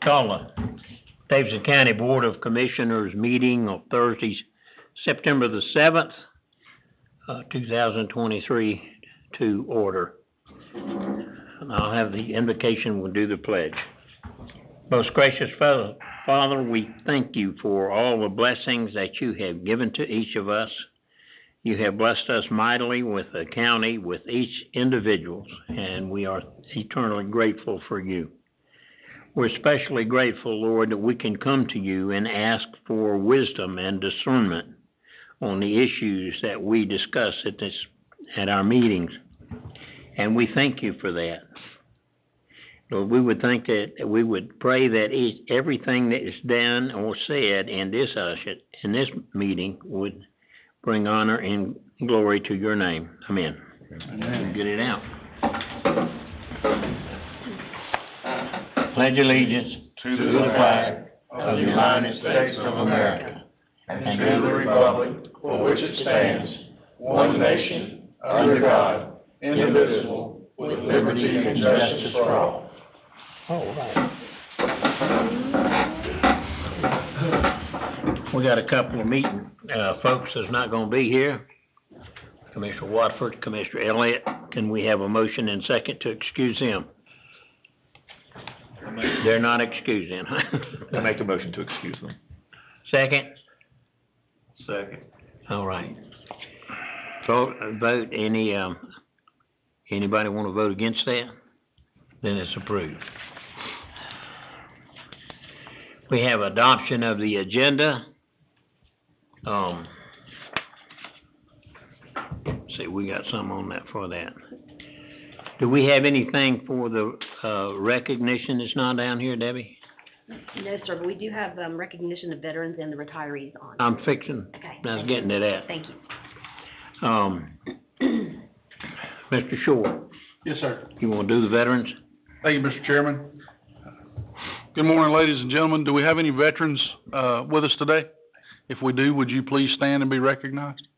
Call the Davidson County Board of Commissioners meeting on Thursday, September the 7th, 2023 to order. And I'll have the invocation, we'll do the pledge. Most gracious Father, we thank you for all the blessings that you have given to each of us. You have blessed us mightily with the county, with each individual, and we are eternally grateful for you. We're especially grateful, Lord, that we can come to you and ask for wisdom and discernment on the issues that we discuss at our meetings. And we thank you for that. Lord, we would pray that everything that is done or said in this meeting would bring honor and glory to your name. Amen. Amen. Get it out. Pledge allegiance to the flag of the United States of America and to the republic for which it stands, one nation, under God, indivisible, with liberty and justice for all. All right. We got a couple of meeting folks that's not going to be here. Commissioner Watford, Commissioner Elliott. Can we have a motion and second to excuse them? They're not excusing. I make a motion to excuse them. Second? Second. All right. Vote. Anybody want to vote against that? Then it's approved. We have adoption of the agenda. See, we got some on that for that. Do we have anything for the recognition that's not down here, Debbie? No, sir, but we do have recognition of veterans and the retirees on. I'm fixing. Okay. I was getting to that. Thank you. Mr. Shore. Yes, sir. You want to do the veterans? Thank you, Mr. Chairman. Good morning, ladies and gentlemen. Do we have any veterans with us today? If we do, would you please stand and be recognized?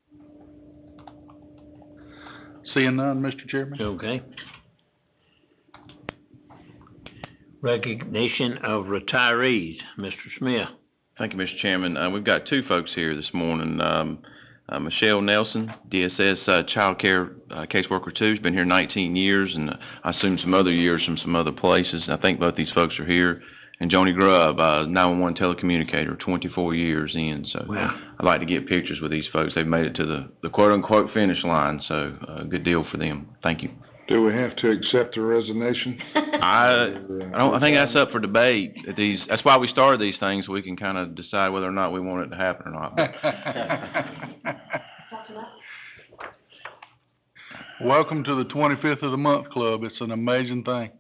Seeing none, Mr. Chairman. Okay. Recognition of retirees. Mr. Smith. Thank you, Mr. Chairman. We've got two folks here this morning. Michelle Nelson, DSS Child Care Caseworker 2, has been here 19 years, and I assume some other years from some other places. I think both these folks are here. And Joni Grubb, 911 telecommunicator, 24 years in. So wow. I'd like to get pictures with these folks. They've made it to the quote-unquote finish line, so good deal for them. Thank you. Do we have to accept the resignation? I think that's up for debate. That's why we started these things, so we can kind of decide whether or not we want it to happen or not. Welcome to the 25th of the month club. It's an amazing thing.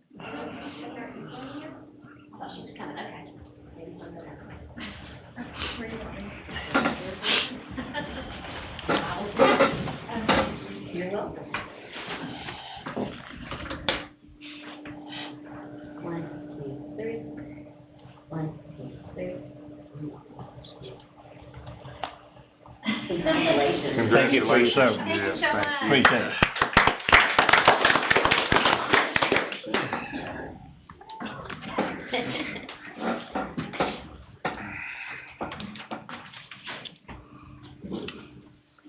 Thank you for your service. Appreciate it.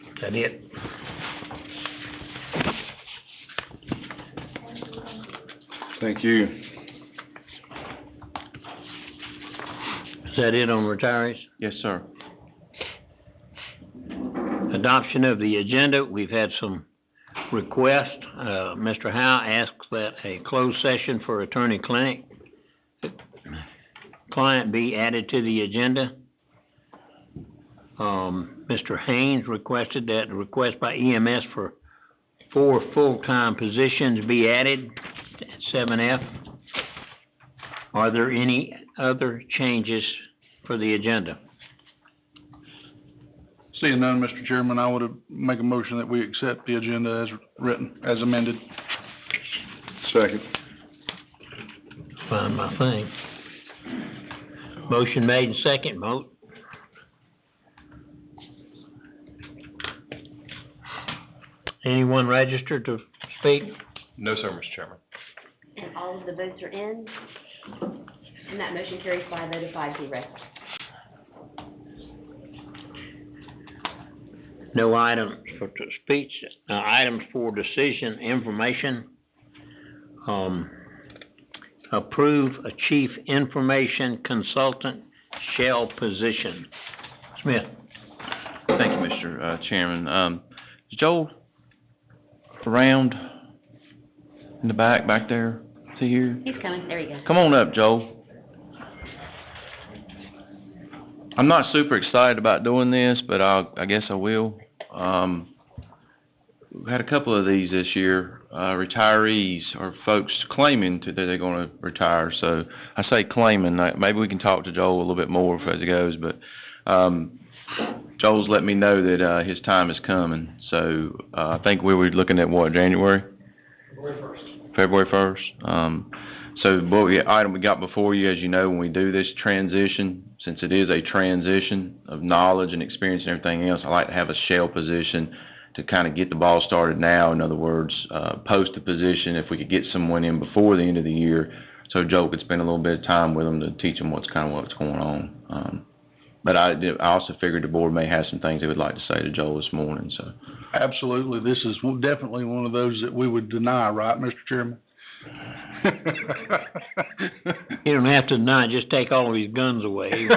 Is that it? Thank you. Is that it on retirees? Yes, sir. Adoption of the agenda. We've had some requests. Mr. Howe asks that a closed session for attorney client be added to the agenda. Mr. Haynes requested that the request by EMS for 4 full-time positions be added at 7F. Are there any other changes for the agenda? Seeing none, Mr. Chairman, I would make a motion that we accept the agenda as written, as amended. Second. Find my thing. Motion made and second. Vote. Anyone registered to speak? No, sir, Mr. Chairman. And all of the votes are in, and that motion carries by a vote of 5-0. No items for speech, items for decision, information. Approve a chief information consultant shell position. Smith. Thank you, Mr. Chairman. Is Joel around in the back there? Is he here? He's coming, there you go. Come on up, Joel. I'm not super excited about doing this, but I guess I will. We've had a couple of these this year, retirees or folks claiming that they're gonna retire. So I say claiming, maybe we can talk to Joel a little bit more as it goes, but, Joel's let me know that, his time is coming. So, I think we were looking at what, January? February 1st. So the item we got before you, as you know, when we do this transition, since it is a transition of knowledge and experience and everything else, I like to have a shell position to kind of get the ball started now. In other words, post the position if we could get someone in before the end of the year, so Joe could spend a little bit of time with them to teach them what's going on. But I also figured the board may have some things they would like to say to Joel this morning, so. Absolutely. This is definitely one of those that we would deny, right, Mr. Chairman? You don't have to deny, just take all of his guns away.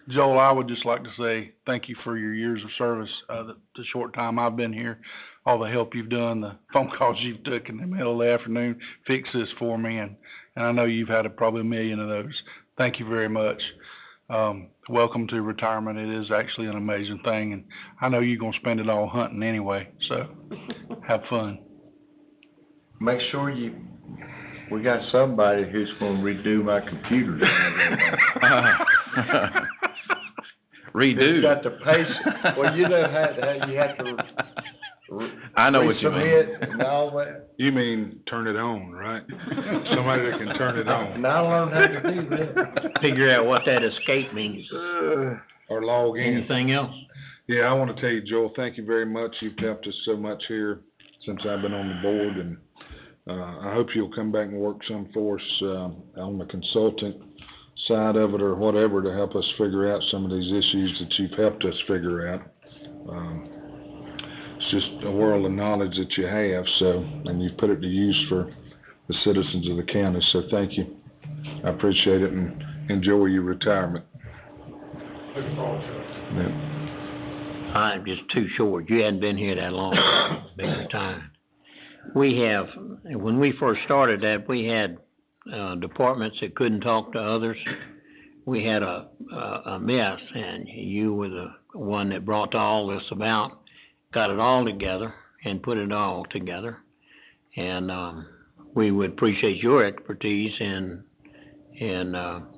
Joel, I would just like to say thank you for your years of service, the short time I've been here, all the help you've done, the phone calls you've took in the middle of the afternoon, fix this for me, and I know you've had probably 1 million of those. Thank you very much. Welcome to retirement. It is actually an amazing thing, and I know you're gonna spend it all hunting anyway, so have fun. Make sure we got somebody who's gonna redo my computers. Redo. Who's got the patience. Well, you know how you have to I know what you mean. resubmit and all that. You mean turn it on, right? Somebody that can turn it on. Now I learned how to do that. Figure out what that escape means. Or log in. Anything else? Yeah, I want to tell you, Joel, thank you very much. You've helped us so much here since I've been on the board, and I hope you'll come back and work some for us on the consultant side of it or whatever to help us figure out some of these issues that you've helped us figure out. It's just a world of knowledge that you have, so, and you've put it to use for the citizens of the county, so thank you. I appreciate it, and enjoy your retirement. Yeah. I'm just too short. You hadn't been here that long, been retired. We have, when we first started that, we had departments that couldn't talk to others. We had a mess, and you were the one that brought all this about, got it all together and put it all together. And we would appreciate your expertise in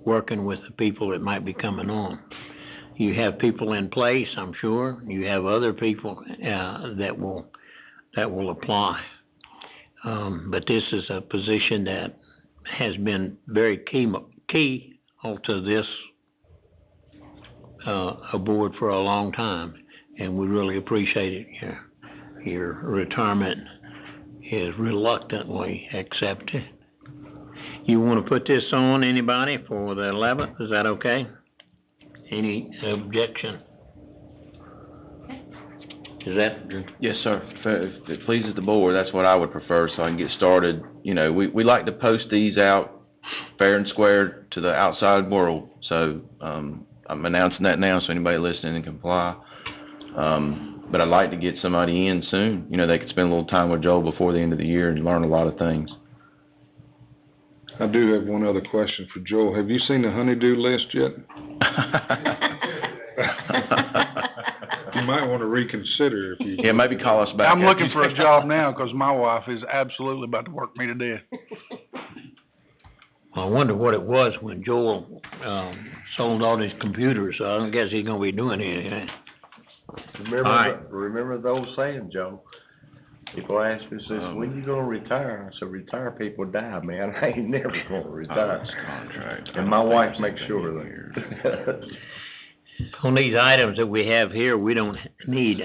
working with the people that might be coming on. You have people in place, I'm sure. You have other people that will apply. But this is a position that has been very key to this board for a long time, and we really appreciate it. Your retirement is reluctantly accepted. You want to put this on, anybody, for the 11th? Is that okay? Any objection? Is that good? Yes, sir. If it pleases the board, that's what I would prefer, so I can get started. You know, we like to post these out fair and square to the outside world, so I'm announcing that now so anybody listening can apply. But I'd like to get somebody in soon. You know, they could spend a little time with Joel before the end of the year and learn a lot of things. I do have one other question for Joel. Have you seen the honeydew list yet? You might want to reconsider if you... Yeah, maybe call us back. I'm looking for a job now because my wife is absolutely about to work me to death. I wonder what it was when Joel sold all his computers, so I don't guess he's gonna be doing anything. Remember the old saying, Joe? People ask me, when you gonna retire? I said, retire people die, man. I ain't never gonna retire. Contract. And my wife makes sure of that. On these items that we have here, we don't need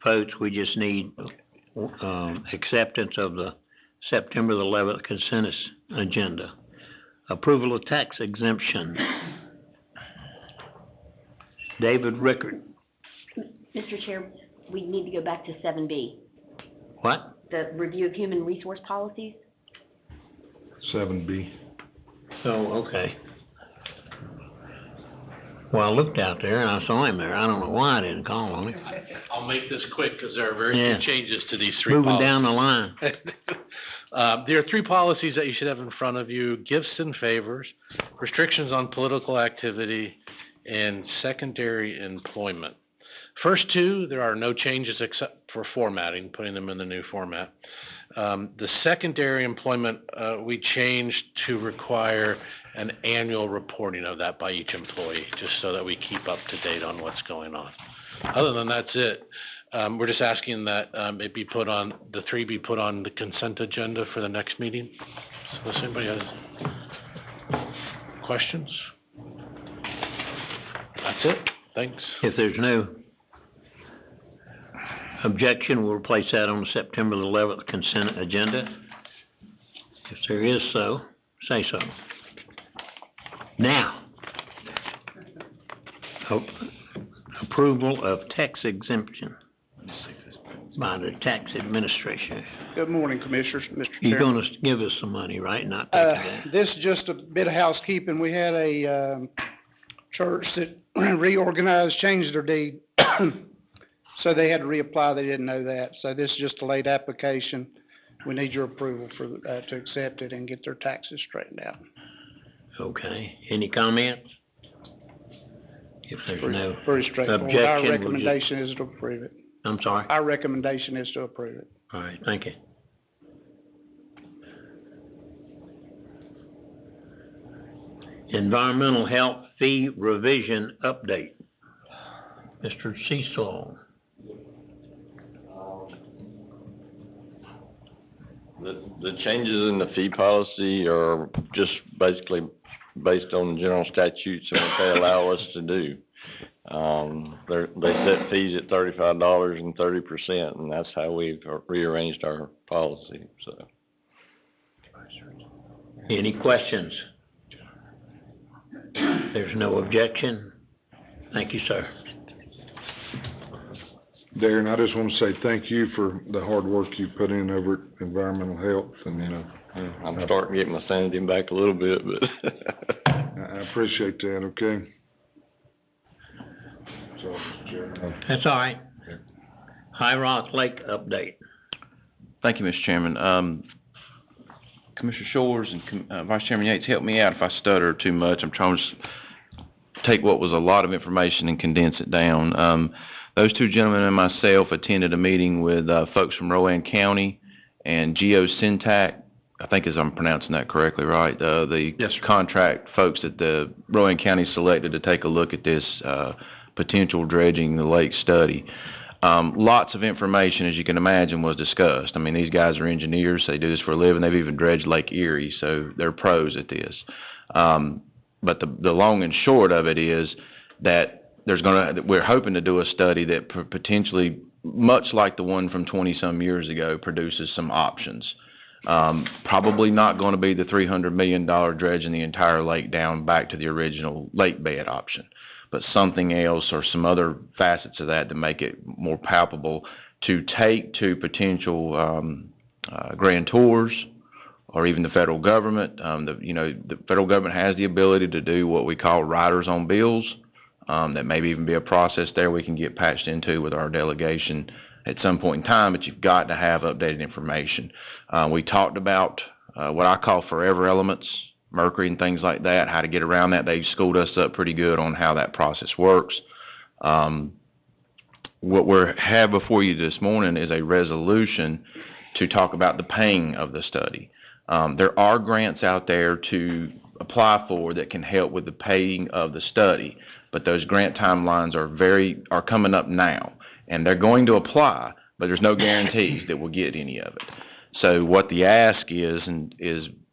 votes, we just need acceptance of the September the 11th consent agenda. Approval of tax exemption. David Rickard. Mr. Chair, we need to go back to 7B, What? the review of human resource policies. 7B. Oh, okay. Well, I looked out there and I saw him there. I don't know why I didn't call on him. I'll make this quick, because there are very Yeah. few changes to these three Moving policies. down the line. There are three policies that you should have in front of you: gifts and favors, restrictions on political activity, and secondary employment. First two, there are no changes except for formatting, putting them in the new format. The secondary employment, we changed to require an annual reporting of that by each employee, just so that we keep up to date on what's going on. Other than that's it. We're just asking that it be put on, the three be put on the consent agenda for the next meeting. So if anybody has questions? That's it. Thanks. If there's no objection, we'll place that on the September the 11th consent agenda. If there is so, say so. Now, approval of tax exemption by the tax administration. Good morning, Commissioners, Mr. You're Chairman. gonna give us some money, right? Not taking that. This is just a bit of housekeeping. We had a, church that reorganized, changed their deed. So they had to reapply. They didn't know that. So this is just a late application. We need your approval for, to accept it and get their taxes straightened out. Okay. Any comments? If there's no Very straightforward. objection, Our we'll recommendation is to approve it. I'm sorry? Our recommendation is to approve it. All right, thank you. Environmental health fee revision update. Mr. Cecil. The changes in the fee policy are just basically based on general statutes and what they allow us to do. They set fees at $35 and 30%, and that's how we've rearranged our policy, so. Any questions? There's no objection. Thank you, sir. Darren, I just want to say thank you for the hard work you put in over at Environmental Health, and, I'm starting to get my sanity back a little bit, but. I appreciate that, okay? So, Chairman. That's all right. High Rock Lake update. Thank you, Mr. Chairman. Commissioner Shores and Vice Chairman Yates, help me out if I stutter too much. I'm trying to take what was a lot of information and condense it down. Those two gentlemen and myself attended a meeting with folks from Rowan County and Geosyntac. I think as I'm pronouncing that correctly, right? The Yes, sir. contract folks that the Rowan County selected to take a look at this potential dredging the lake study. Lots of information, as you can imagine, was discussed. I mean, these guys are engineers. They do this for a living. They've even dredged Lake Erie, so they're pros at this. But the long and short of it is that we're hoping to do a study that potentially, much like the one from 20-some years ago, produces some options. Probably not going to be the $300 million dredging the entire lake down back to the original lake bed option, but something else or some other facets of that to make it more palpable to take to potential grantors or even the federal government. The federal government has the ability to do what we call riders on bills. That may even be a process there we can get patched into with our delegation at some point in time, but you've got to have updated information. We talked about what I call forever elements, mercury and things like that, how to get around that. They schooled us up pretty good on how that process works. What we have before you this morning is a resolution to talk about the paying of the study. There are grants out there to apply for that can help with the paying of the study, but those grant timelines are coming up now, and they're going to apply, but there's no guarantees that we'll get any of it. So what the ask is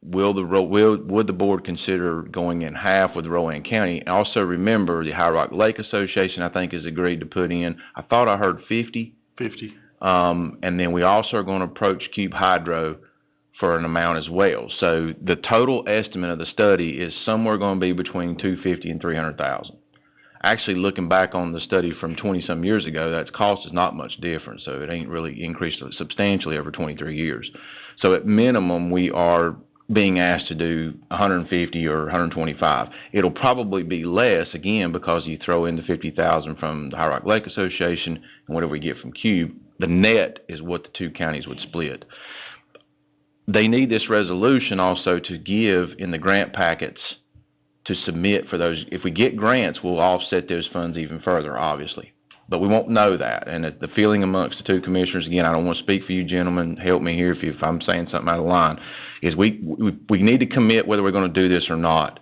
would the board consider going in half with Rowan County? And also remember, the High Rock Lake Association, I think, has agreed to put in, I thought I heard 50. 50. And then we also are gonna approach Cube Hydro for an amount as well. So the total estimate of the study is somewhere gonna be between $250,000 and $300,000. Actually, looking back on the study from 20-some years ago, that cost is not much different, so it ain't really increased substantially over 23 years. So at minimum, we are being asked to do 150 or 125. It'll probably be less, again, because you throw in the 50,000 from the High Rock Lake Association and whatever we get from Cube. The net is what the two counties would split. They need this resolution also to give in the grant packets to submit for those. If we get grants, we'll offset those funds even further, obviously. But we won't know that. And the feeling amongst the two commissioners, again, I don't want to speak for you gentlemen, help me here if I'm saying something out of line, is we need to commit whether we're going to do this or not,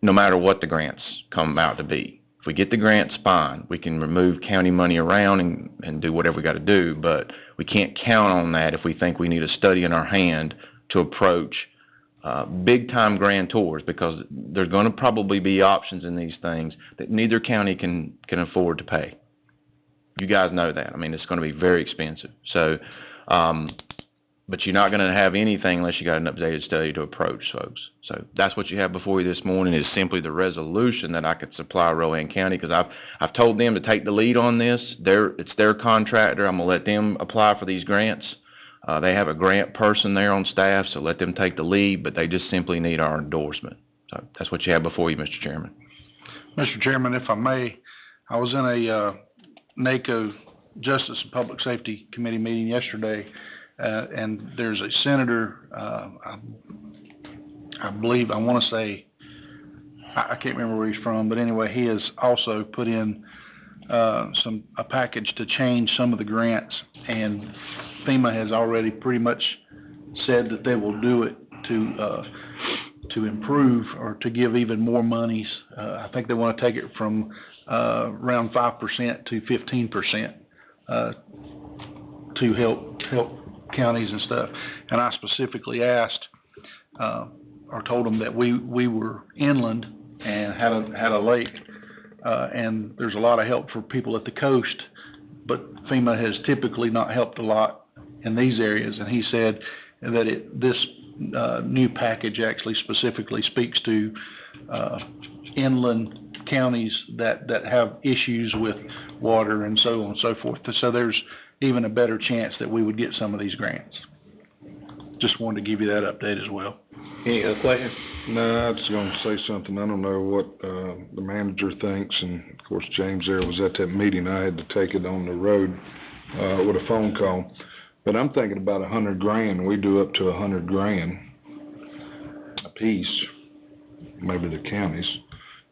no matter what the grants come out to be. If we get the grants, fine. We can remove county money around and do whatever we got to do, but we can't count on that if we think we need a study in our hand to approach big-time grantors, because there's going to probably be options in these things that neither county can afford to pay. You guys know that. I mean, it's going to be very expensive. So, but you're not going to have anything unless you got an updated study to approach folks. So that's what you have before you this morning, is simply the resolution that I could supply Rowan County, because I've told them to take the lead on this. It's their contractor. I'm going to let them apply for these grants. They have a grant person there on staff, so let them take the lead, but they just simply need our endorsement. So that's what you have before you, Mr. Chairman. Mr. Chairman, if I may, I was in a NACO Justice and Public Safety Committee meeting yesterday, and there's a senator, I believe, I want to say, I can't remember where he's from, but anyway, he has also put in a package to change some of the grants, and FEMA has already pretty much said that they will do it to improve or to give even more monies. I think they want to take it from around 5% to 15% to help counties and stuff. And I specifically asked or told them that we were inland and had a lake, and there's a lot of help for people at the coast, but FEMA has typically not helped a lot in these areas. And he said that this new package actually specifically speaks to inland counties that have issues with water and so on and so forth. So there's even a better chance that we would get some of these grants. Just wanted to give you that update as well. Any other questions? No, I was going to say something. I don't know what the manager thinks, and of course James there was at that meeting. I had to take it on the road with a phone call. But I'm thinking about $100,000. We do up to $100,000 a piece, maybe the counties.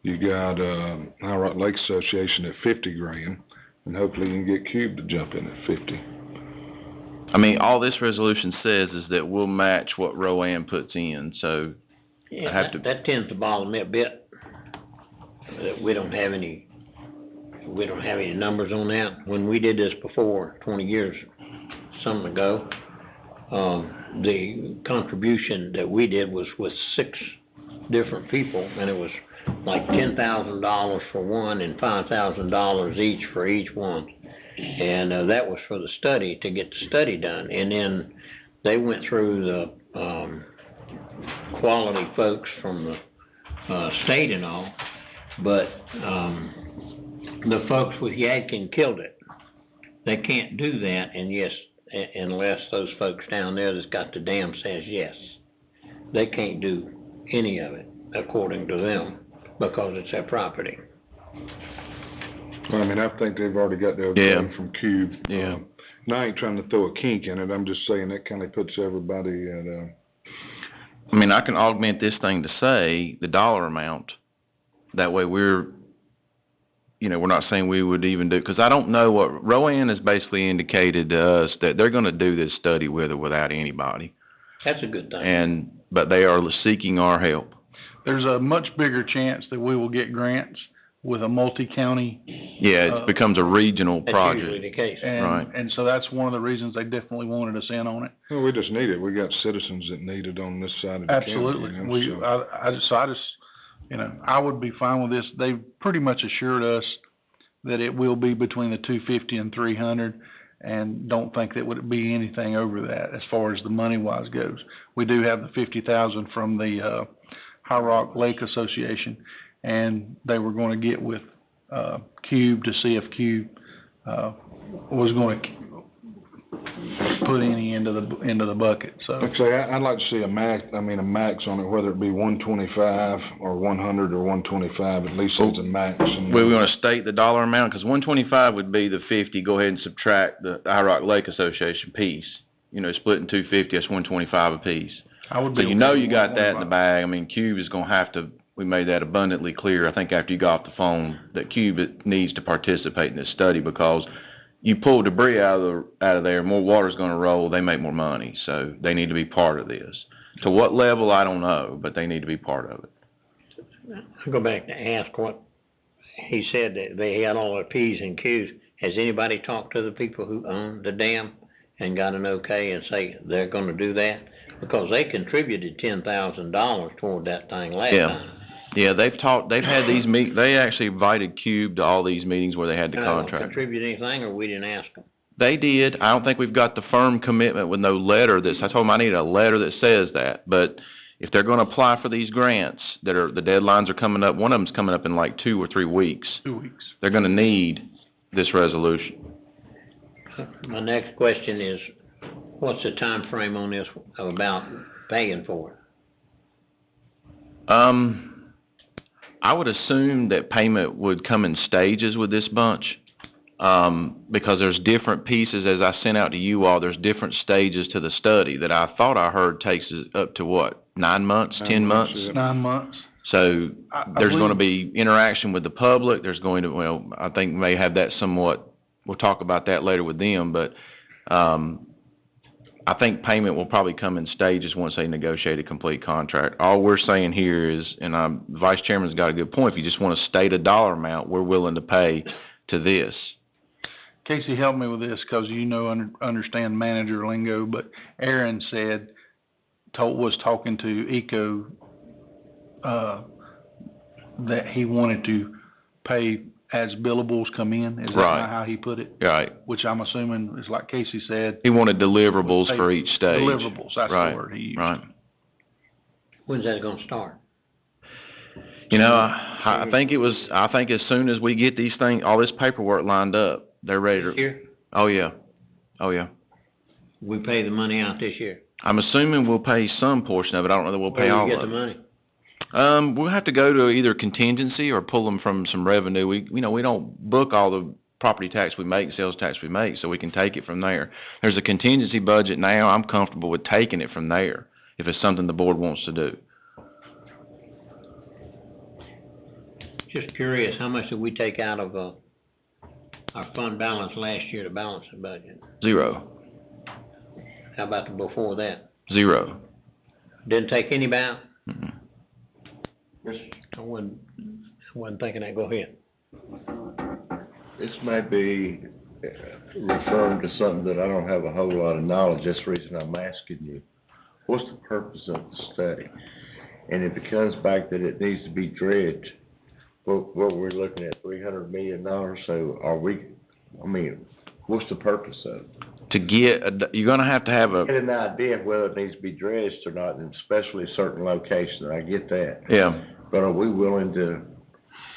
You got High Rock Lake Association at $50,000, and hopefully you can get Cube to jump in at $50,000. I mean, all this resolution says is that we'll match what Rowan puts in, so Yeah, I have to. that tends to bother me a bit, that we don't have any numbers on that. When we did this before, 20 years, something ago, the contribution that we did was with 6 different people, and it was like $10,000 for one and $5,000 each for each one. And that was for the study, to get the study done. And then they went through the quality folks from the state and all, but the folks with Yadkin killed it. They can't do that, and yes, unless those folks down there that's got the dam says yes. They can't do any of it, according to them, because it's their property. Well, I mean, I think they've already got their vote from Cube. Yeah. And I ain't trying to throw a kink in it. I'm just saying that kind of puts everybody at I mean, I can augment this thing to say the dollar amount. That way we're not saying we would even do, because I don't know what, Rowan has basically indicated to us that they're going to do this study with or without anybody. That's a good thing. But they are seeking our help. There's a much bigger chance that we will get grants with a multi-county. Yeah, it becomes a regional project. That's usually the case. Right. And so that's one of the reasons they definitely wanted us in on it. well, we just need it. We got citizens that need it on this side of the Absolutely. county. I would be fine with this. They've pretty much assured us that it will be between the 250 and 300. and don't think that would be anything over that as far as the money-wise goes. We do have the 50,000 from the, High Rock Lake Association, and they were gonna get with, Cube to see if Cube, was gonna put any into the bucket, so. Actually, I'd like to see a max on it, whether it be 125 or 100 or 125, at least it's a max. And We want to state the dollar amount, because 125 would be the 50, go ahead and subtract the High Rock Lake Association piece. You know, splitting 250, that's 125 apiece. I would So be you know okay you with got that in the 125. bag. I mean, Cube is gonna have to, we made that abundantly clear, I think after you got off the phone, that Cube needs to participate in this study, because you pull debris out of there, more water's gonna roll, they make more money, so they need to be part of this. To what level, I don't know, but they need to be part of it. I'll go back to ask what, he said that they had all their Ps and Qs. Has anybody talked to the people who own the dam and got an okay and say they're gonna do that? Because they contributed $10,000 toward that thing last Yeah. time. Yeah, they've had these they actually invited Cube to all these meetings where they had the They don't contract. contribute anything, or we didn't ask them? They did. I don't think we've got the firm commitment with no letter I told them I need a letter that says that, but if they're gonna apply for these grants the deadlines are coming up, one of them's coming up in like 2 or 3 weeks. 2 weeks. They're gonna need this resolution. My next question is, what's the time frame on this about paying for it? I would assume that payment would come in stages with this bunch, because there's different pieces, as I sent out to you all, there's different stages to the study that I thought I heard takes us up to what, 9 months, 10 months? yeah. 9 months. So I there's believe- gonna be interaction with the public, there's going to, well, I think we may have that somewhat, we'll talk about that later with them, but, I think payment will probably come in stages once they negotiate a complete contract. All we're saying here is, and the Vice Chairman's got a good point, if you just wanna state a dollar amount, we're willing to pay to this. Casey, help me with this, cause you know, understand manager lingo, but Aaron said, was talking to Eco, that he wanted to pay as billables come in, is that Right. not how he put it? Right. Which I'm assuming is like Casey said, He wanted deliverables for each stage. deliverables, that's the Right, word he used. right. When's that gonna start? You know, I think as soon as we get these all this paperwork lined up, they're ready to. This year? Oh, yeah. Oh, yeah. We pay the money out this year? I'm assuming we'll pay some portion of it. I don't know that we'll pay Where all do you of get the it. money? We'll have to go to either contingency or pull them from some revenue. We don't book all the property tax we make, sales tax we make, so we can take it from there. There's a contingency budget now. I'm comfortable with taking it from there if it's something the board wants to do. Just curious, how much did we take out of, our fund balance last year to balance the budget? 0. How about the before that? 0. Didn't take any out? Mm-mm. I wasn't thinking that, go ahead. This may be referring to something that I don't have a whole lot of knowledge, that's the reason I'm asking you. What's the purpose of the study? And if it comes back that it needs to be dredged, what we're looking at, $300 million, so what's the purpose of it? To get, you're gonna have to have Get an idea of whether it needs to be dredged or not, and especially certain locations, I get that. yeah. But are we willing to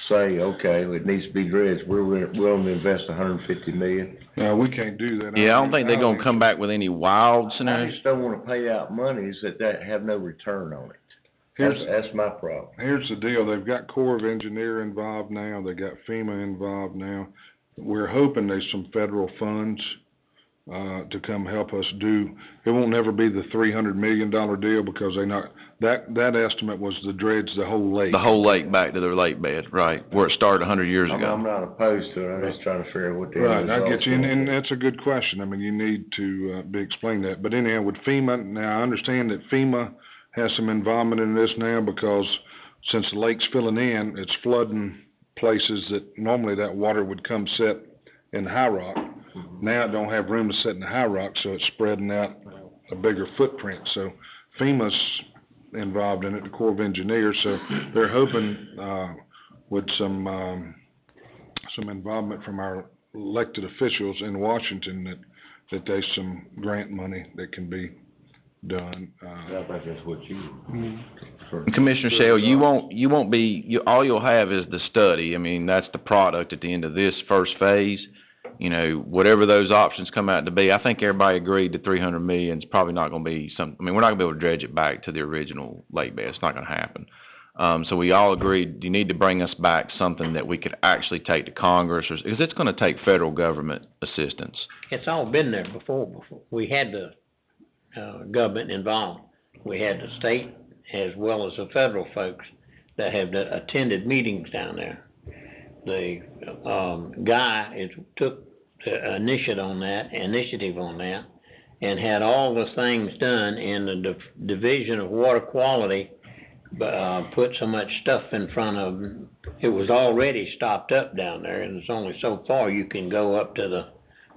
say, okay, it needs to be dredged, we're willing to invest $150 million? No, we can't do that. Yeah, I don't think they're gonna come back with any wild I scenarios. just don't wanna pay out monies that have no return on it. That's my problem. Here's the deal, they've got Corps of Engineer involved now, they got FEMA involved now. We're hoping there's some federal funds, to come help us do, it won't never be the $300 million deal because that estimate was to dredge the whole lake. The whole lake back to their lake bed, right, where it started 100 years I'm ago. not opposed to it, I'm just trying to figure out what the end Right, I result's get you, and gonna be. that's a good question, I mean, you need to, be explained that, but anyhow, with FEMA, now I understand that FEMA has some involvement in this now because since the lake's filling in, it's flooding places that normally that water would come set in the High Rock. Now it don't have room to sit in the High Rock, so it's spreading out a bigger footprint, so FEMA's involved in it, the Corps of Engineers, so they're hoping, with some involvement from our elected officials in Washington that there's some grant money that can be done. I think that's what you. Commissioner Shell, you won't be, all you'll have is the study. I mean, that's the product at the end of this first phase. You know, whatever those options come out to be, I think everybody agreed that 300 million is probably not gonna be I mean, we're not gonna be able to dredge it back to the original lake bed. It's not gonna happen. So we all agreed, you need to bring us back something that we could actually take to Congress, because it's gonna take federal government assistance. It's all been there before. We had the, government involved. We had the state as well as the federal folks that have attended meetings down there. The, guy took the initiative on that, and had all the things done, and the Division of Water Quality, put so much stuff in front of them. It was already stopped up down there, and it's only so far you can go up to the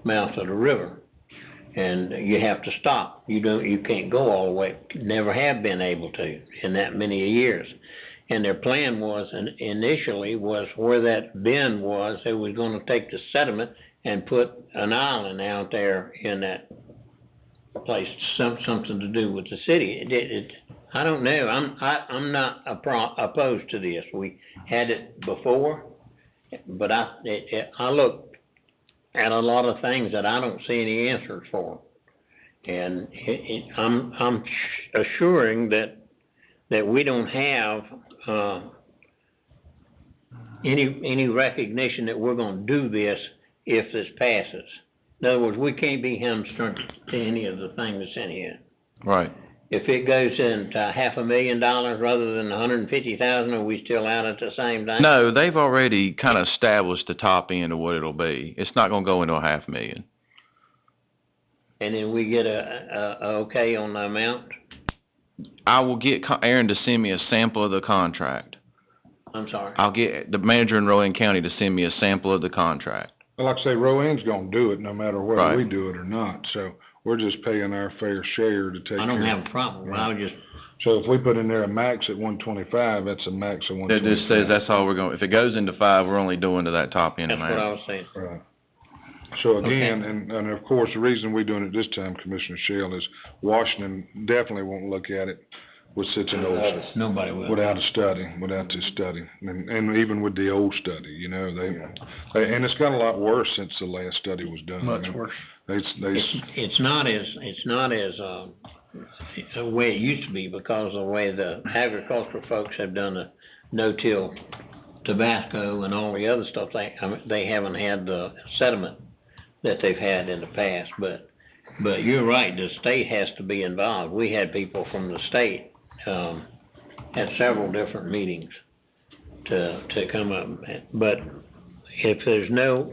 mouth of the river. And you have to stop. You can't go all the way, never have been able to in that many years. And their plan was, initially, was where that bend was, they was gonna take the sediment and put an island out there in that place, something to do with the city. I don't know, I'm not opposed to this. We had it before, but I looked at a lot of things that I don't see any answers for. And I'm assuring that we don't have, any recognition that we're gonna do this if this passes. In other words, we can't be hamstrung to any of the things that's in here. Right. If it goes into $500,000 rather than 150,000, are we still out at the same time? No, they've already kind of established the top end of what it'll be. It's not gonna go into $500,000. And then we get a okay on the amount? I will get Aaron to send me a sample of the contract. I'm sorry. I'll get the manager in Rowan County to send me a sample of the contract. Well, like I say, Rowan's gonna do it no matter whether Right. we do it or not, so we're just paying our fair share to take care of it. I don't have a problem. I'll just, So if we put in there a max at 125, that's a max of It 125. just says that's all we're going, if it goes into 5, we're only doing to that top end that's what I amount. was saying. Right. So again, and of course, the reason we're doing it this time, Commissioner Shell, is Washington definitely won't look at it with such an old, Nobody will. without this study, and even with the old study, you know, and it's got a lot worse since the last study was done. Much worse. It's not as, the way it used to be, because of the way the agricultural folks have done the no-till Tabasco and all the other stuff. They haven't had the sediment that they've had in the past, but you're right, the state has to be involved. We had people from the state, at several different meetings to come up. But if there's no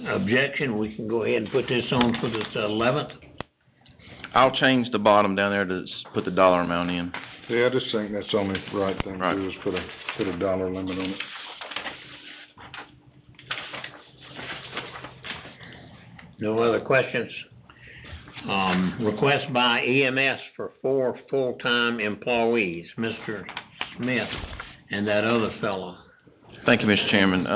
objection, we can go ahead and put this on for the 11th. I'll change the bottom down there to put the dollar amount in. Yeah, I just think that's the only right thing to Right. do, is put a dollar limit on it. No other questions? Request by EMS for 4 full-time employees, Mr. Smith and that other fellow. Thank you, Mr. Chairman.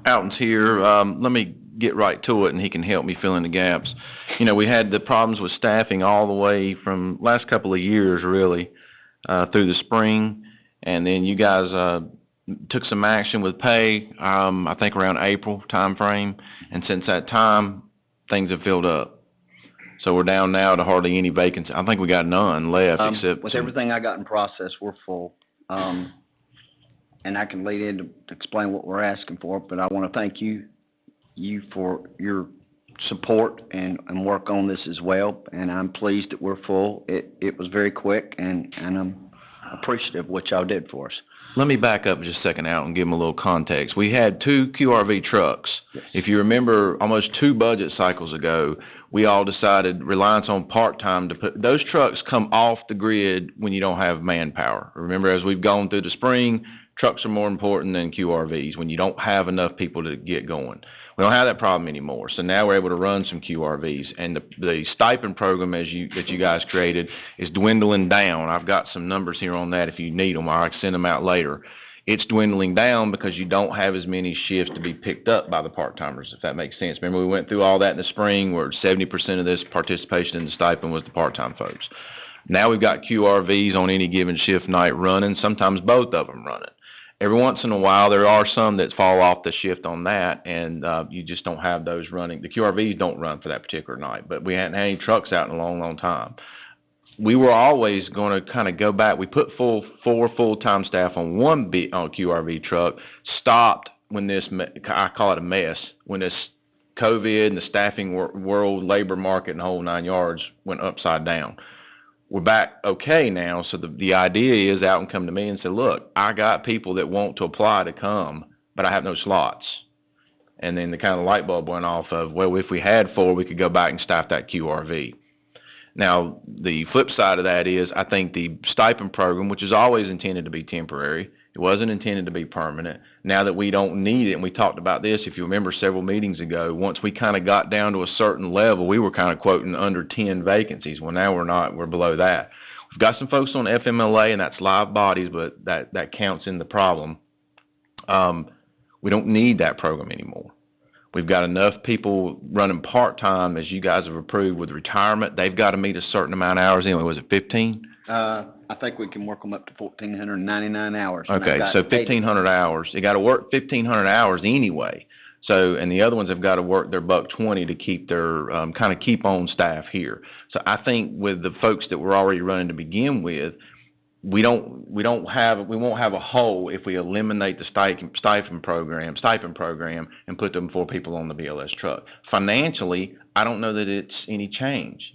Alton's here. Let me get right to it, and he can help me fill in the gaps. You know, we had the problems with staffing all the way from last couple of years, really, through the spring, and then you guys took some action with pay, I think around April timeframe, and since that time, things have filled up. So we're down now to hardly any vacancy. I think we got none left, except With some- everything I got in process, we're full. And I can lead in to explain what we're asking for, but I wanna thank you for your support and work on this as well, and I'm pleased that we're full. It was very quick, and I'm appreciative of what y'all did for us. Let me back up just a second out and give them a little context. We had 2 QRV trucks. Yes. If you remember, almost 2 budget cycles ago, we all decided reliance on part-time to put, those trucks come off the grid when you don't have manpower. Remember, as we've gone through the spring, trucks are more important than QRVs when you don't have enough people to get going. We don't have that problem anymore, so now we're able to run some QRVs, and the stipend program that you guys created is dwindling down. I've got some numbers here on that if you need them, or I can send them out later. it's dwindling down because you don't have as many shifts to be picked up by the part-timers, if that makes sense. Remember, we went through all that in the spring where 70% of this participation in the stipend was the part-time folks. Now we've got QRVs on any given shift night running, sometimes both of them running. Every once in a while, there are some that fall off the shift on that, and you just don't have those running. The QRVs don't run for that particular night, but we hadn't had any trucks out in a long, long time. We were always going to kind of go back. We put four full-time staff on one QRV truck, stopped when this, I call it a mess, when this COVID and the staffing world, labor market, and the whole 9 yards went upside down. We're back okay now, so the idea is out and come to me and say, look, I got people that want to apply to come, but I have no slots. And then the kind of light bulb went off of, well, if we had 4, we could go back and staff that QRV. Now, the flip side of that is I think the stipend program, which is always intended to be temporary, it wasn't intended to be permanent. Now that we don't need it, and we talked about this, if you remember several meetings ago, once we kind of got down to a certain level, we were kind of quoting under 10 vacancies. Well, now we're not. We're below that. We've got some folks on FMLA, and that's live bodies, but that counts in the problem. We don't need that program anymore. We've got enough people running part-time, as you guys have approved, with retirement. They've got to meet a certain amount of hours anyway. Was it 15? I think we can work them up to 1,499 hours. Okay, so 1,500 hours. They got to work 1,500 hours anyway. So, and the other ones have got to work their $120 to keep their, kind of keep on staff here. So I think with the folks that we're already running to begin with, we won't have a hole if we eliminate the stipend program and put them 4 people on the BLS truck. Financially, I don't know that it's any change.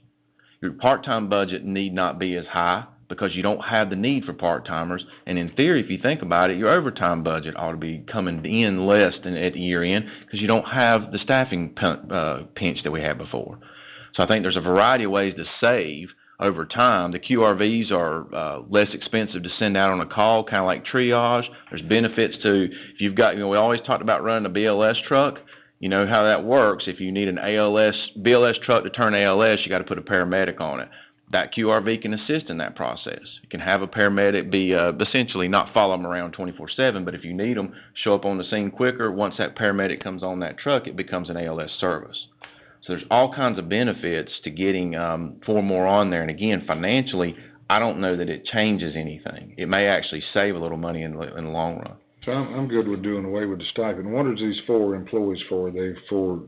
Your part-time budget need not be as high because you don't have the need for part-timers. And in theory, if you think about it, your overtime budget ought to be coming in less than at the year end because you don't have the staffing pinch that we had before. So I think there's a variety of ways to save over time. The QRVs are less expensive to send out on a call, kind of like triage. There's benefits to, if you've got, we always talked about running a BLS truck. You know how that works. If you need an BLS truck to turn ALS, you got to put a paramedic on it. That QRV can assist in that process. You can have a paramedic be essentially not follow them around 24/7, but if you need them, show up on the scene quicker. Once that paramedic comes on that truck, it becomes an ALS service. So there's all kinds of benefits to getting 4 more on there. And again, financially, I don't know that it changes anything. It may actually save a little money in the long run. So I'm good with doing away with the stipend. What are these 4 employees for? Are they for,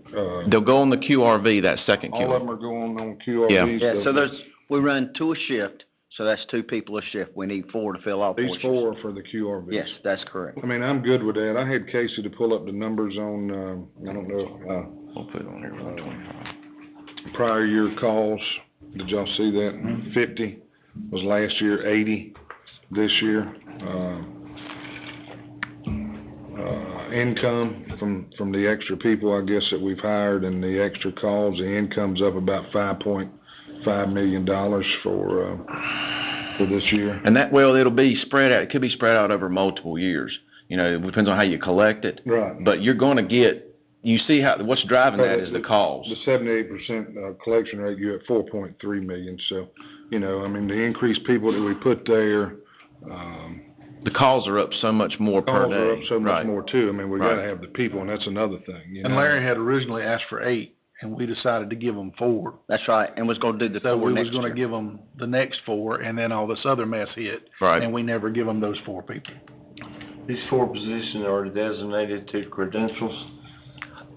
they'll go on the QRV, that second QRV. all of them are going on QRVs? Yeah. Yeah, so we run 2 a shift, so that's 2 people a shift. We need 4 to fill all 4 These shifts. 4 are for the QRVs? Yes, that's correct. I mean, I'm good with that. I had Casey to pull up the numbers on, I don't know, We'll put it on here for 125. prior year calls. Did y'all see that? 50 was last year, 80 this year. Income from the extra people, I guess, that we've hired and the extra calls, the income's up about $5.5 million for this year. And that, well, it'll be spread out. It could be spread out over multiple years. You know, it depends on how you collect it. Right. But you're going to get, you see how, what's driving that is the calls. The 78% collection rate, you're at 4.3 million. So, you know, I mean, the increased people that we put there, the calls are up so much more per calls day. are up so much Right. more too. I mean, we Right. gotta have the people, and that's another thing, you know. And Larry had originally asked for 8, and we decided to give them 4. That's right, and was gonna do the 4 So we was next gonna year. give them the next 4, and then all this other mess hit. Right. And we never give them those 4 people. These 4 positions are designated to credentials,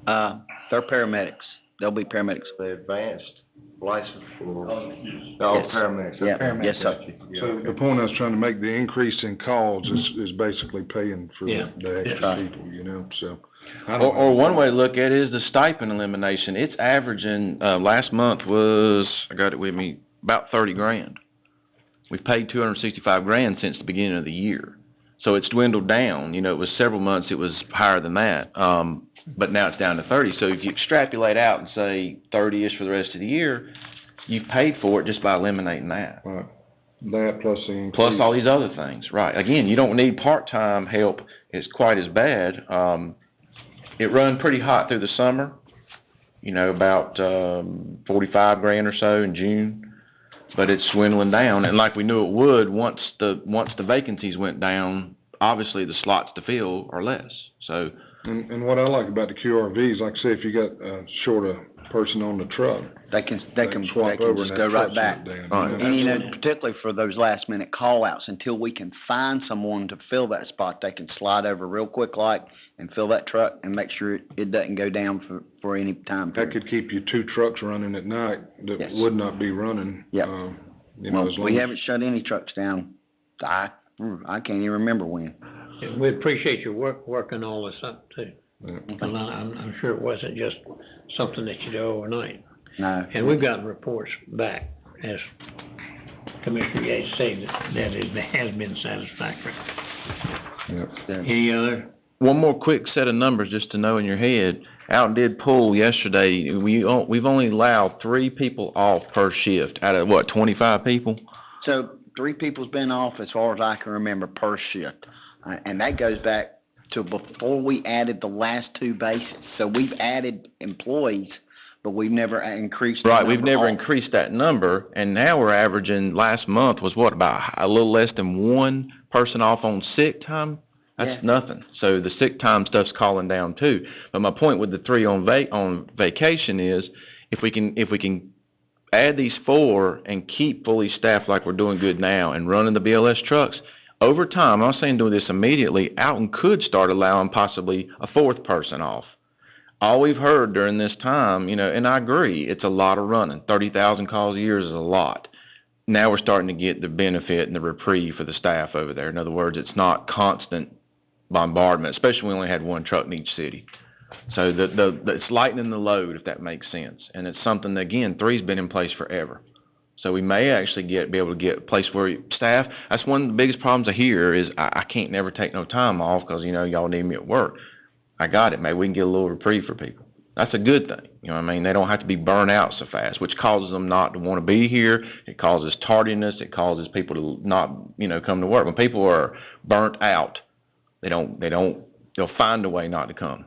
They're paramedics. They'll be paramedics. the advanced license for, Yes. paramedics. Yeah, Paramedics. yes, sir. So the point I was trying to make, the increase in calls is basically paying for Yeah. the extra Yeah. people, you know, so. I don't Or know. one way to look at it is the stipend elimination. It's averaging, last month was, I got it with me, about 30 grand. We've paid 265 grand since the beginning of the year. So it's dwindled down. You know, it was several months, it was higher than that. But now it's down to 30. So if you extrapolate out and say 30-ish for the rest of the year, you've paid for it just by eliminating that. Right. That plus the increase. Plus all these other things, right. Again, you don't need part-time help. It's quite as bad. It run pretty hot through the summer, you know, about 45 grand or so in June. But it's swindling down. And like we knew it would, once the vacancies went down, obviously the slots to fill are less, so. And what I like about the QRVs, like I say, if you got short a person on the truck, They can swap over just and go that right truck's back. not down. Right. And, you know, particularly for those last minute call outs, until we can find someone to fill that spot, they can slide over real quick like and fill that truck and make sure it doesn't go down for any time That period. could keep you 2 trucks running at night that Yes. would not be running. Yep. You know, Well, as long we as. haven't shut any trucks down. I can't even remember when. And we appreciate your working all this up too. Yeah. And I'm sure it wasn't just something that you do overnight. No. And we've gotten reports back, as Commissioner Yates said, that it has been satisfactory. Yep. Any other? One more quick set of numbers just to know in your head. Outdid pool yesterday, we've only allowed 3 people off per shift out of, 25 people? So 3 people's been off as far as I can remember per shift. And that goes back to before we added the last 2 bases. So we've added employees, but we've never increased the Right, number we've never off. increased that number, and now we're averaging, last month was about a little less than 1 person off on sick time? That's Yeah. nothing. So the sick time stuff's calling down too. But my point with the 3 on vacation is, if we can add these 4 and keep fully staffed like we're doing good now and running the BLS trucks, over time, I'm not saying do this immediately, Alton could start allowing possibly a 4th person off. All we've heard during this time, you know, and I agree, it's a lot of running. 30,000 calls a year is a lot. Now we're starting to get the benefit and the reprieve for the staff over there. In other words, it's not constant bombardment, especially when we only had 1 truck in each city. So it's lightening the load, if that makes sense. And it's something that, again, 3's been in place forever. So we may actually be able to get a place where staff, that's one of the biggest problems I hear is I can't never take no time off because, you know, y'all need me at work. I got it. Maybe we can get a little reprieve for people. That's a good thing. You know what I mean? They don't have to be burnt out so fast, which causes them not to want to be here. It causes tardiness. It causes people to not, you know, come to work. When people are burnt out, they'll find a way not to come.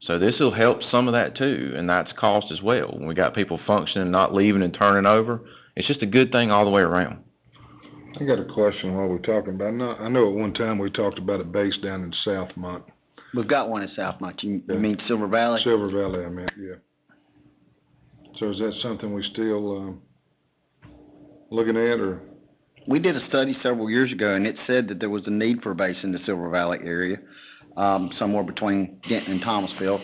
So this will help some of that too, and that's cost as well. When we got people functioning, not leaving and turning over, it's just a good thing all the way around. I got a question while we're talking about it. I know at one time we talked about a base down in Southmont. We've got one in Southmont. You mean Silver Valley? Silver Valley, I meant, yeah. So is that something we still, looking at, or? We did a study several years ago, and it said that there was a need for a base in the Silver Valley area, somewhere between Denton and Thomasville.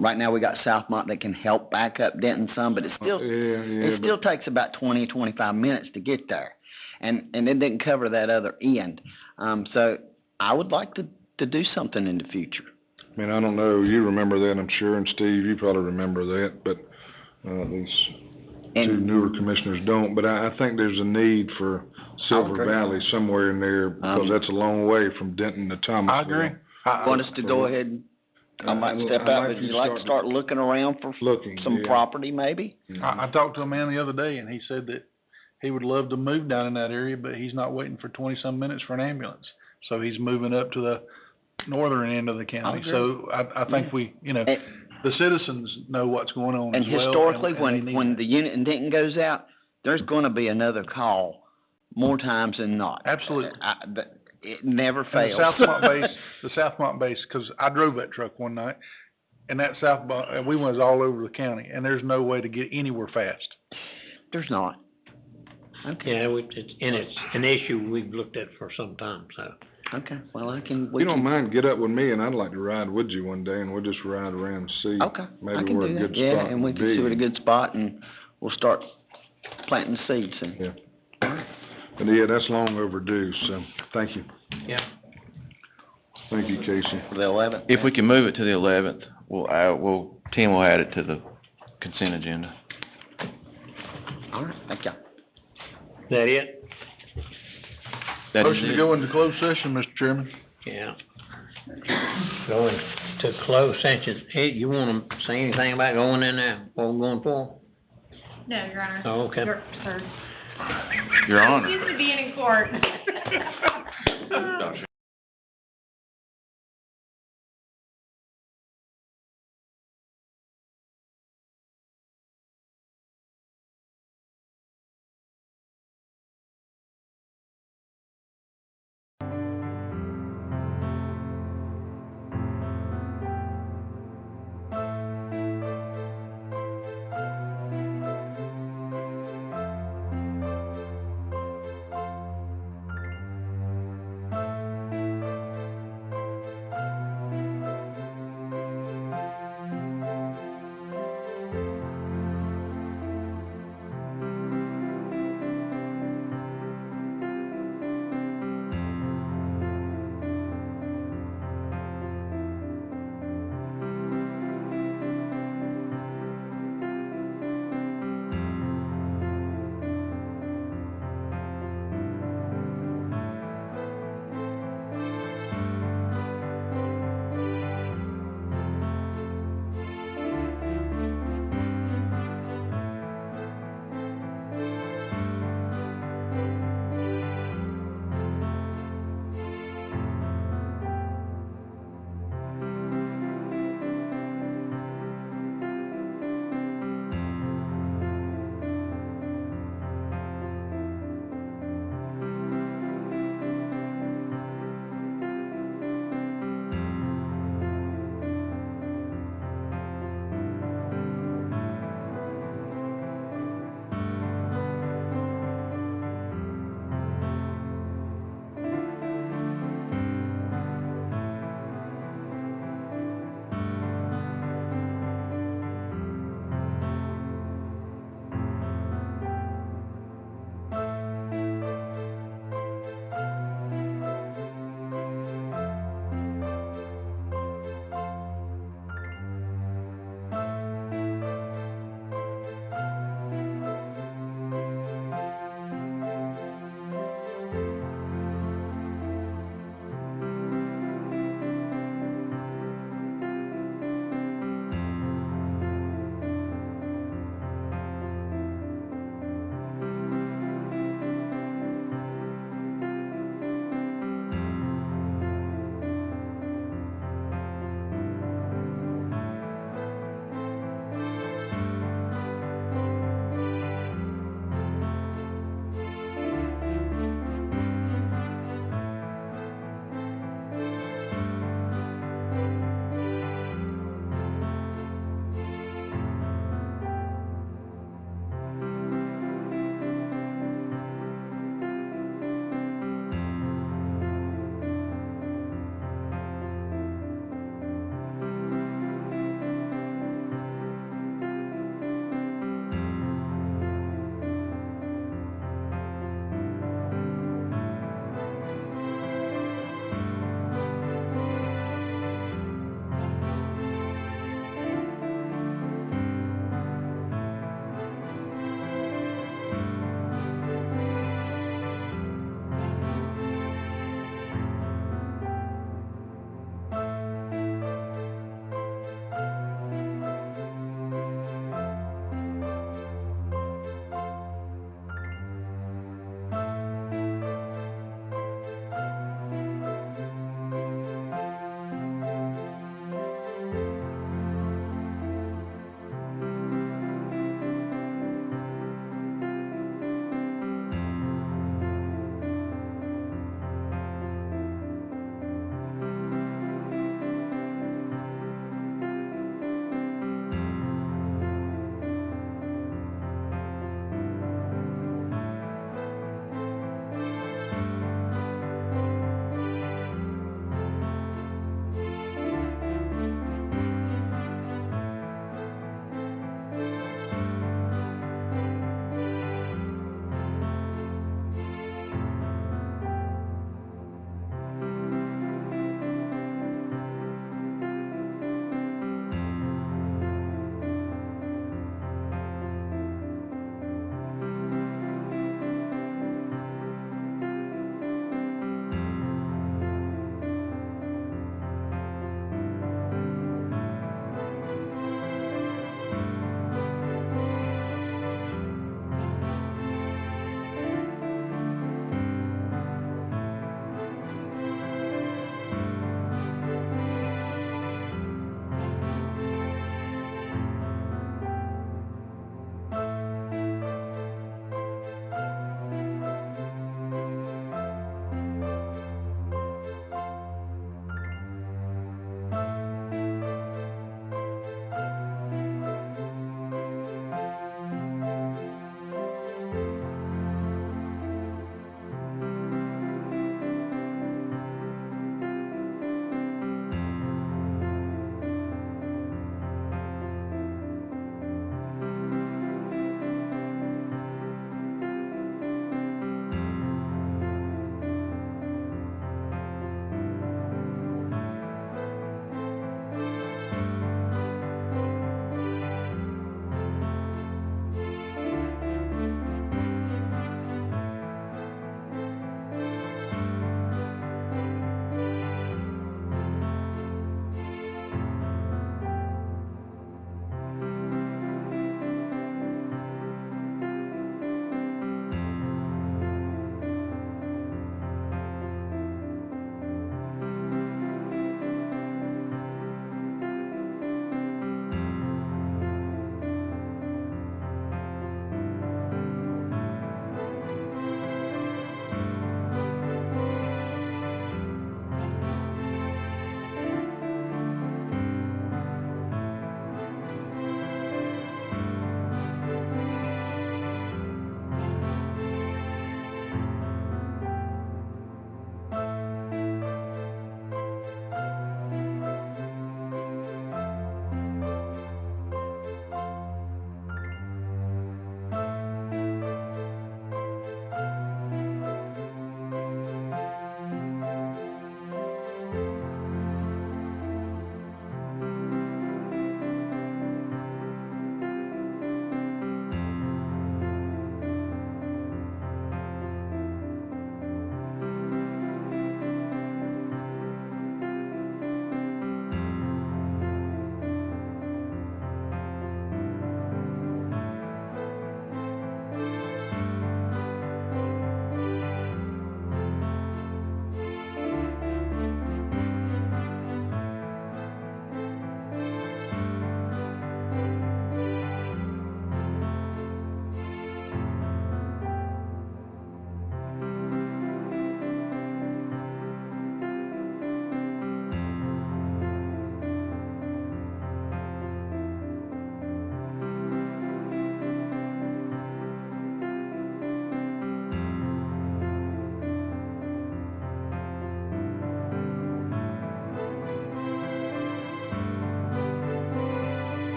Right now, we got Southmont that can help back up Denton some, but it still takes about 25 minutes to get there. And it didn't cover that other end. So I would like to do something in the future. I mean, I don't know, you remember that, I'm sure, and Steve, you probably remember that, but, these 2 newer commissioners don't, but I think there's a need for Silver Valley somewhere in there, because that's a long way from Denton to Thomasville. I agree. Want us to go ahead and, I might step out, but you'd like to start looking around for some property, maybe? I talked to a man the other day, and he said that he would love to move down in that area, but he's not waiting for 20-some minutes for an ambulance. So he's moving up to the northern end of the county. So I think we, you know, the citizens know what's going on as well. And historically, when the unit in Denton goes out, there's gonna be another call more times than not. Absolutely. It never fails. And the Southmont base, because I drove that truck one night, and that Southmont, we went all over the county, and there's no way to get anywhere fast. There's not. Okay. Yeah, it's an issue we've looked at for some time, so. Okay, well, if you don't mind, get up with me, and I'd like to ride with you one day, and we'll just ride around and see. Okay, maybe I can we're do a that. good Yeah, spot and we to can see be. what a good spot, and we'll start planting the seeds soon. Yeah. But yeah, that's long overdue, so, thank you. Yeah. Thank you, Casey. For the 11th. If we can move it to the 11th, Tim will add it to the consent agenda. All right, thank you. Is that it? That is Motion to it. go into closed session, Mr. Chairman. Yeah. Going to close session. Hey, you wanna say anything about going in there, what we're going for? No, Your Honor. Oh, okay. Sir. Your Honor. Excuse me being in court.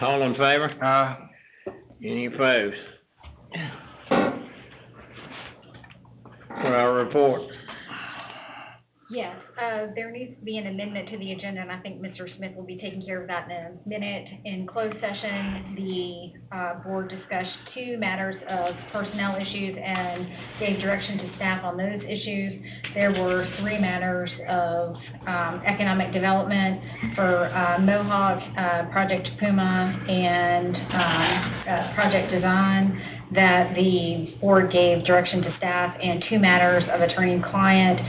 All in favor? Any opposed? For our report. Yes, there needs to be an amendment to the agenda, and I think Mr. Smith will be taking care of that in a minute. In closed session, the board discussed 2 matters of personnel issues and gave direction to staff on those issues. There were 3 matters of economic development for Mohawk, Project Puma, and Project Design, that the board gave direction to staff, and 2 matters of attorney-client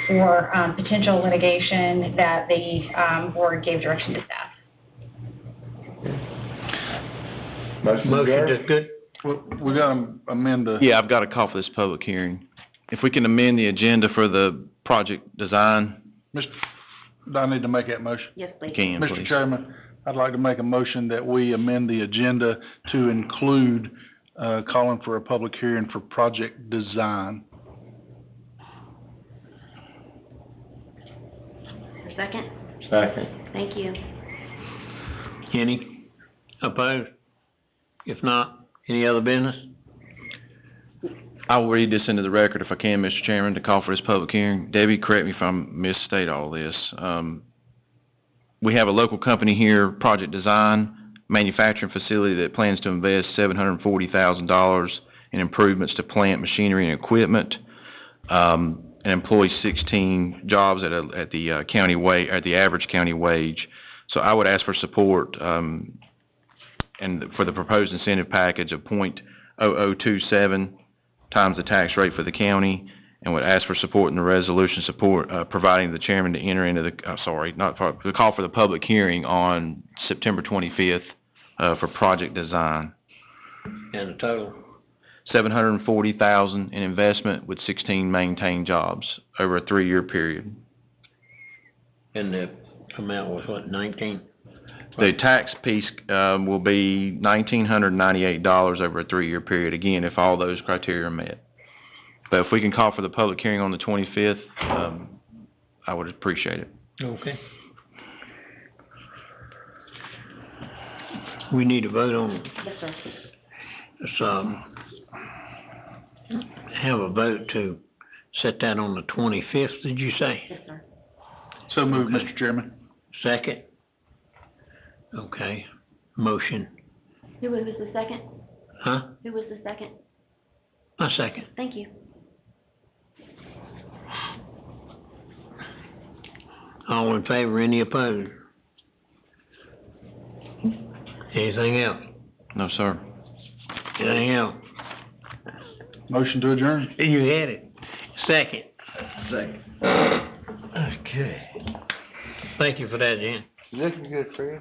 for potential litigation that the board gave direction to staff. Motion is good. We gotta amend the. Yeah, I've got to call for this public hearing. If we can amend the agenda for the project design, Do I need to make that motion? Yes, please. can, please. Mr. Chairman, I'd like to make a motion that we amend the agenda to include, calling for a public hearing for project design. Second? Second. Thank you. Any opposed? If not, any other business? I will read this into the record if I can, Mr. Chairman, to call for this public hearing. Debbie, correct me if I misstate all this. We have a local company here, Project Design, manufacturing facility that plans to invest $740,000 in improvements to plant machinery and equipment, and employ 16 jobs at the county at the average county wage. So I would ask for support, and for the proposed incentive package of .0027 times the tax rate for the county, and would ask for support in the resolution providing the chairman to enter into the, the call for the public hearing on September 25th, for project design. And the total? $740,000 in investment with 16 maintained jobs over a 3-year period. And the amount was what, 19? The tax piece, will be $1,998 over a 3-year period, again, if all those criteria are met. But if we can call for the public hearing on the 25th, I would appreciate it. Okay. We need to vote on, Yes, sir. have a vote to set that on the 25th, did you say? Yes, sir. So moved, Okay. Mr. Chairman. Second? Okay, motion. Who was the second? Huh? Who was the second? A second. Thank you. All in favor, any opposed? Anything else? No, sir. Anything else? Motion to adjourn. You had it. Second. Second. Okay. Thank you for that, Jan. Looking good, Fred.